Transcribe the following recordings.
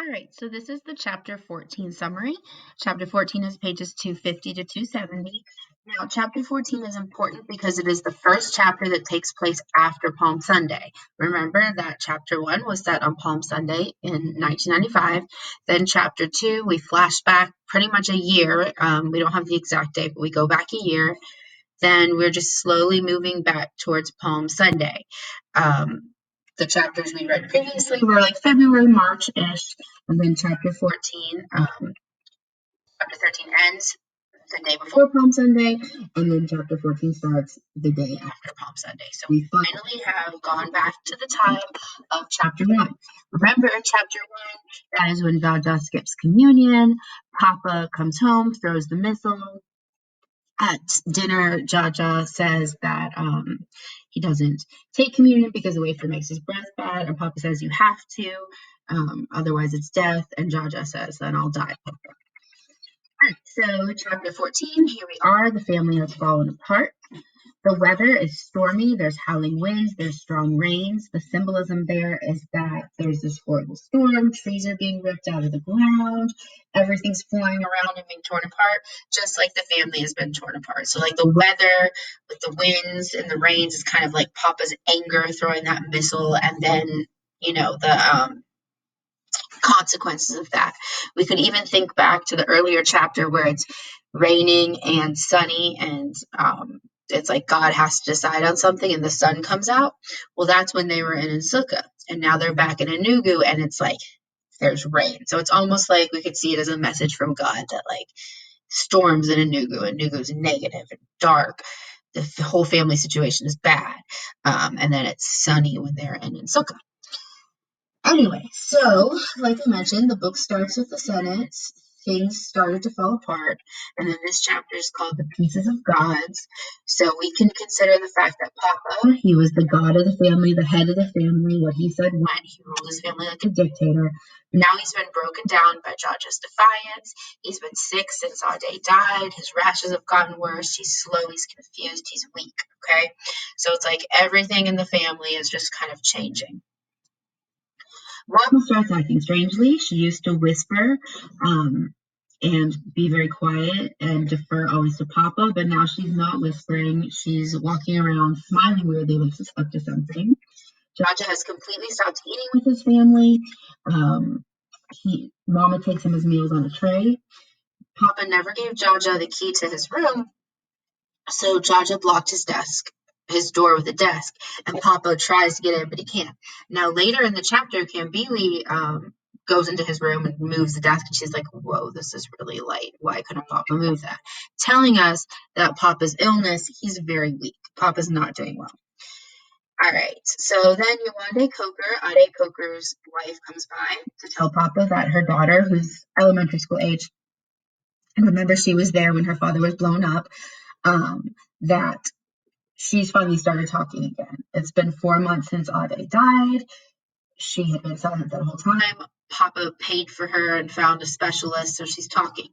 All right, so this is the chapter 14 summary. Chapter 14 is pages 250 to 270. Now, chapter 14 is important because it is the first chapter that takes place after Palm Sunday. Remember that chapter 1 was set on Palm Sunday in 1995. Then chapter 2, we flash back pretty much a year. We don't have the exact date, but we go back a year. Then we're just slowly moving back towards Palm Sunday. The chapters we read previously were like February, March-ish, and then chapter 14, chapter 13 ends the day before Palm Sunday, and then chapter 14 starts the day after Palm Sunday. So we finally have gone back to the time of chapter 1. Remember in chapter 1, that is when Jaja skips communion, Papa comes home, throws the missile. At dinner, Jaja says that he doesn't take communion because the wafer makes his breath bad, and Papa says you have to, otherwise it's death, and Jaja says then I'll die. All right, so chapter 14, here we are, the family has fallen apart. The weather is stormy, there's howling winds, there's strong rains. The symbolism there is that there's this horrible storm, trees are being ripped out of the ground, everything's flying around and being torn apart, just like the family has been torn apart. So like the weather with the winds and the rains is kind of like Papa's anger throwing that missile, and then, the consequences of that. We could even think back to the earlier chapter where it's raining and sunny, and it's like God has to decide on something and the sun comes out. Well, that's when they were in Nsukka, and now they're back in Enugu, and it's like there's rain. So it's almost like we could see it as a message from God that like storms in Enugu's negative and dark. The whole family situation is bad. And then it's sunny when they're in Nsukka. Anyway, so like I mentioned, the book starts with the sentence, things started to fall apart, and then this chapter is called The Pieces of Gods. So we can consider the fact that Papa, he was the god of the family, the head of the family, what he said went, he ruled his family like a dictator. Now he's been broken down by Jaja's defiance, he's been sick since Ade died, his rashes have gotten worse, he's slow, he's confused, he's weak, okay? So it's like everything in the family is just kind of changing. Mom starts acting strangely. She used to whisper and be very quiet and defer always to Papa, but now she's not whispering. She's walking around smiling weirdly like she's up to something. Jaja has completely stopped eating with his family. Mama takes him his meals on a tray. Papa never gave Jaja the key to his room, so Jaja blocked his door with a desk, and Papa tries to get in, but he can't. Now, later in the chapter, Kambili goes into his room and moves the desk, and she's like, whoa, this is really light. Why couldn't Papa move that? Telling us that Papa's illness, he's very weak. Papa's not doing well. All right, so then Yewande Coker, Ade Coker's wife, comes by to tell Papa that her daughter, who's elementary school age, and remember she was there when her father was blown up, that she's finally started talking again. It's been 4 months since Ade died. She had been silent that whole time. Papa paid for her and found a specialist, so she's talking.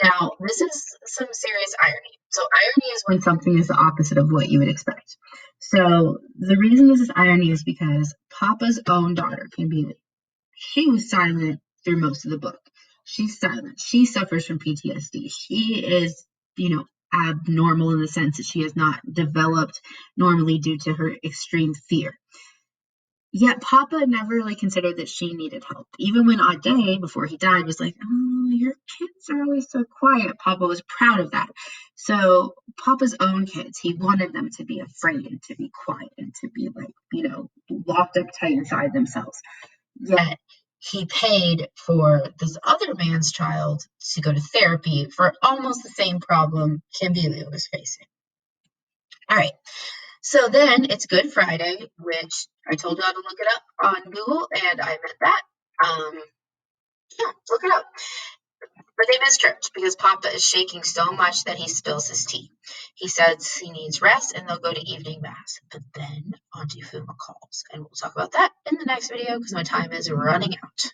Now, this is some serious irony. So irony is when something is the opposite of what you would expect. So the reason this is irony is because Papa's own daughter, Kambili, she was silent through most of the book. She's silent. She suffers from PTSD. She is, abnormal in the sense that she has not developed normally due to her extreme fear. Yet Papa never really considered that she needed help. Even when Ade, before he died, was like, oh, your kids are always so quiet. Papa was proud of that. So Papa's own kids, he wanted them to be afraid and to be quiet and to be like, locked up tight inside themselves. Yet he paid for this other man's child to go to therapy for almost the same problem Kambili was facing. All right. So then it's Good Friday, which I told y'all to look it up on Google, and I meant that. Look it up. But they miss church because Papa is shaking so much that he spills his tea. He says he needs rest, and they'll go to evening mass. But then Auntie Fuma calls, and we'll talk about that in the next video because my time is running out.